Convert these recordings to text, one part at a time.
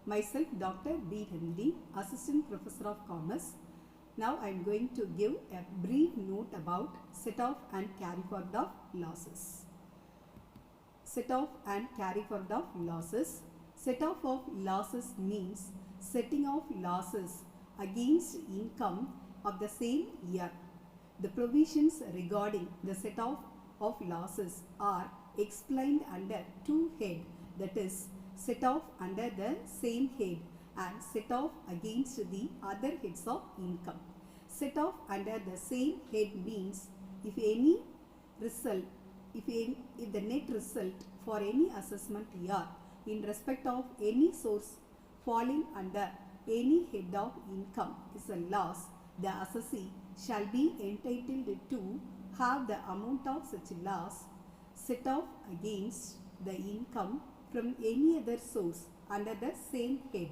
Myself Dr. B. Ramili, Assistant Professor of Commerce. Now I am going to give a brief note about set-off and carry-forward of losses. Set-off and carry-forward of losses. Set-off of losses means setting off losses against income of the same year. The provisions regarding the set-off of losses are explained under two heads, that is, set off under the same head and set off against the other heads of income. Set off under the same head means if the net result for any assessment year in respect of any source falling under any head of income is a loss, the assessee shall be entitled to have the amount of such loss set off against the income from any other source under the same head.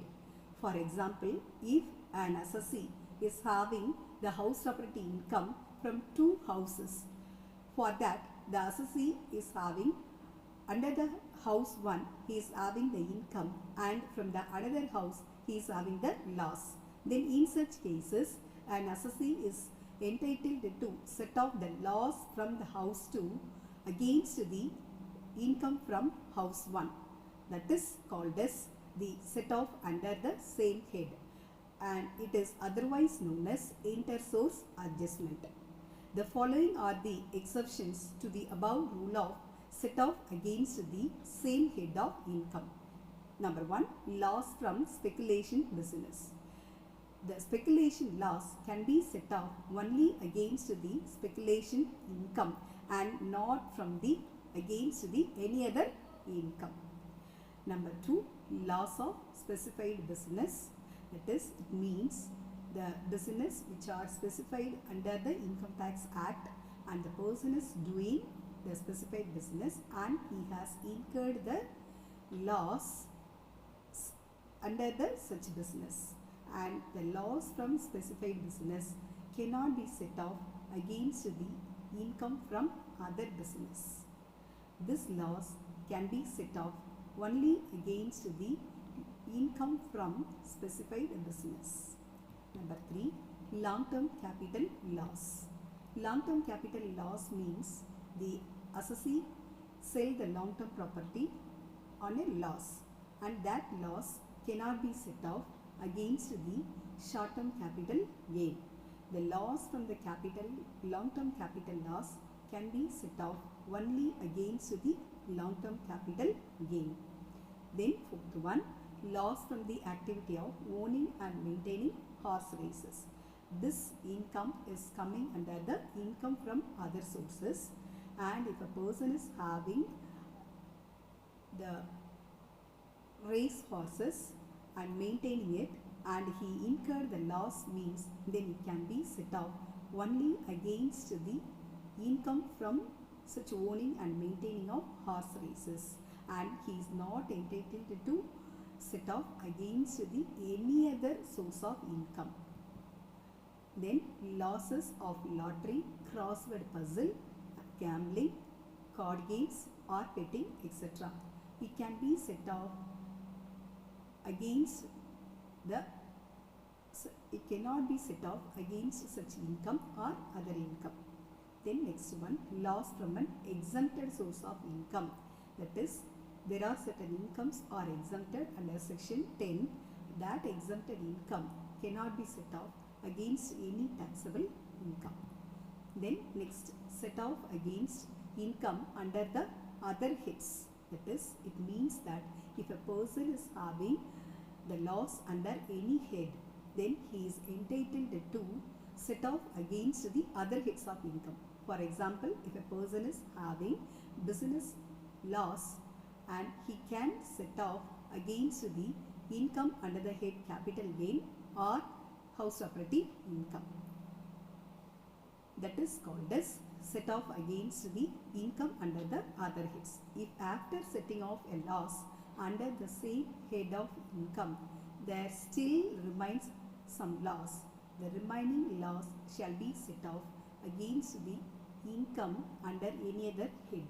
For example, if an assessee is having the house property income from two houses, for that the assessee is having under the house 1 he is having the income and from the another house he is having the loss. Then in such cases an assessee is entitled to set off the loss from the house 2 against the income from house 1. That is called as the set off under the same head, and it is otherwise known as inter-source adjustment. The following are the exceptions to the above rule of set off against the same head of income. Number 1, loss from speculation business. The speculation loss can be set off only against the speculation income and not from the against the any other income. Number 2, loss of specified business. That is, it means the business which are specified under the Income Tax Act and the person is doing the specified business and he has incurred the loss under the such business, and the loss from specified business cannot be set off against the income from other business. This loss can be set off only against the income from specified business. Number 3, long-term capital loss. Long-term capital loss means the assessee sell the long-term property on a loss and that loss cannot be set off against the short-term capital gain. The loss from the long-term capital loss can be set off only against the long-term capital gain. Then fourth one, loss from the activity of owning and maintaining horse races. This income is coming under the income from other sources, and if a person is having the race horses and maintaining it and he incurred the loss means then it can be set off only against the income from such owning and maintaining of horse races, and he is not entitled to set off against the any other source of income. Then losses of lottery, crossword puzzle, gambling, card games or betting, etc. It can be set off against it cannot be set off against such income or other income. Then next one, loss from an exempted source of income. That is, there are certain incomes are exempted under section 10. That exempted income cannot be set off against any taxable income. Then next, set off against income under the other heads. That is, it means that if a person is having the loss under any head, then he is entitled to set off against the other heads of income. For example, if a person is having business loss and he can set off against the income under the head capital gain or house property income. That is called as set off against the income under the other heads. If after setting off a loss under the same head of income, there still remains some loss, the remaining loss shall be set off against the income under any other head.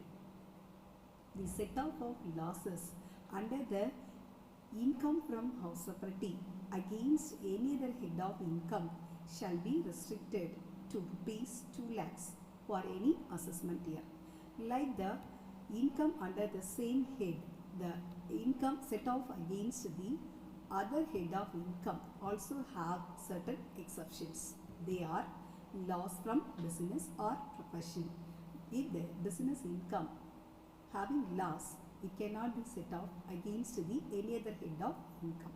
The set off of losses under the Income from house property against any other head of income shall be restricted to rupees 2 lakhs for any assessment year. Like the income under the same head, the income set off against the other head of income also have certain exceptions. They are loss from business or profession. If the business income having loss, it cannot be set off against the any other head of income.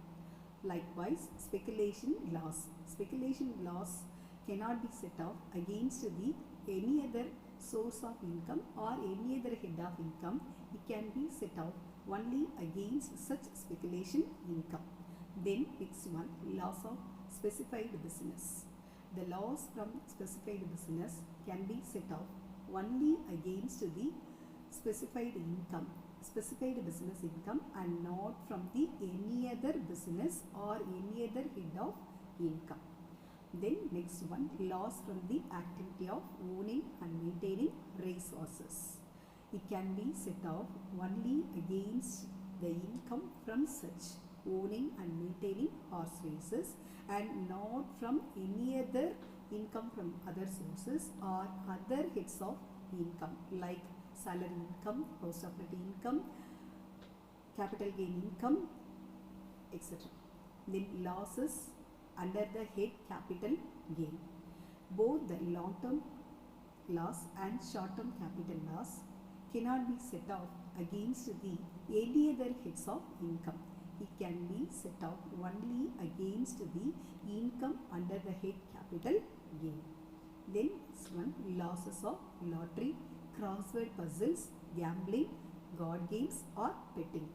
Likewise, speculation loss. Speculation loss cannot be set off against the any other source of income or any other head of income. It can be set off only against such speculation income. Then next one, loss of specified business. The loss from specified business can be set off only against the specified income, specified business income, and not from the any other business or any other head of income. Then next one, loss from the activity of owning and maintaining racehorses. It can be set off only against the income from such owning and maintaining horse races, and not from any other income from other sources or other heads of income like salary income, house property income, capital gain income, etc. Then losses under the head capital gain. Both the long-term loss and short-term capital loss cannot be set off against the any other heads of income. It can be set off only against the income under the head capital gain. Then next one, losses of lottery, crossword puzzles, gambling, god games or betting.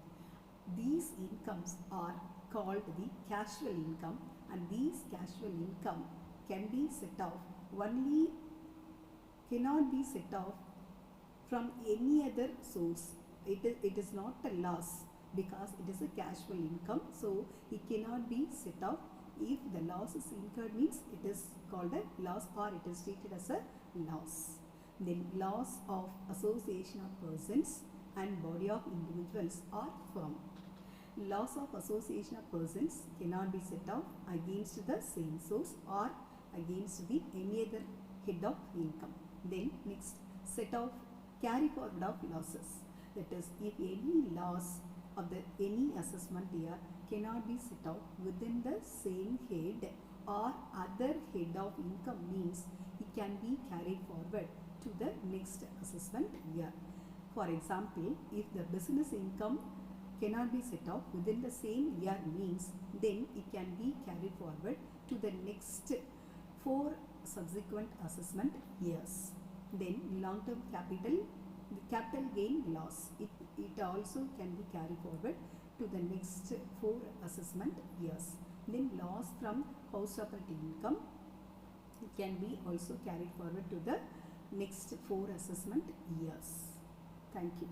These incomes are called the casual income, and these casual income can be set off only, cannot be set off from any other source. It is not a loss because it is a casual income, so it cannot be set off. If the loss is incurred means it is called a loss or it is treated as a loss. Then loss of association of persons and body of individuals or firm. Loss of association of persons cannot be set off against the same source or against the any other head of income. Then next, set off carry forward of losses. That is, if any loss of the any assessment year cannot be set off within the same head or other head of income means it can be carried forward to the next assessment year. For example, if the business income cannot be set off within the same year means then it can be carried forward to the next 4 subsequent assessment years. Then long-term capital, the capital gain loss, it also can be carried forward to the next 4 assessment years. Then loss from house property income, it can be also carried forward to the next 4 assessment years. Thank you.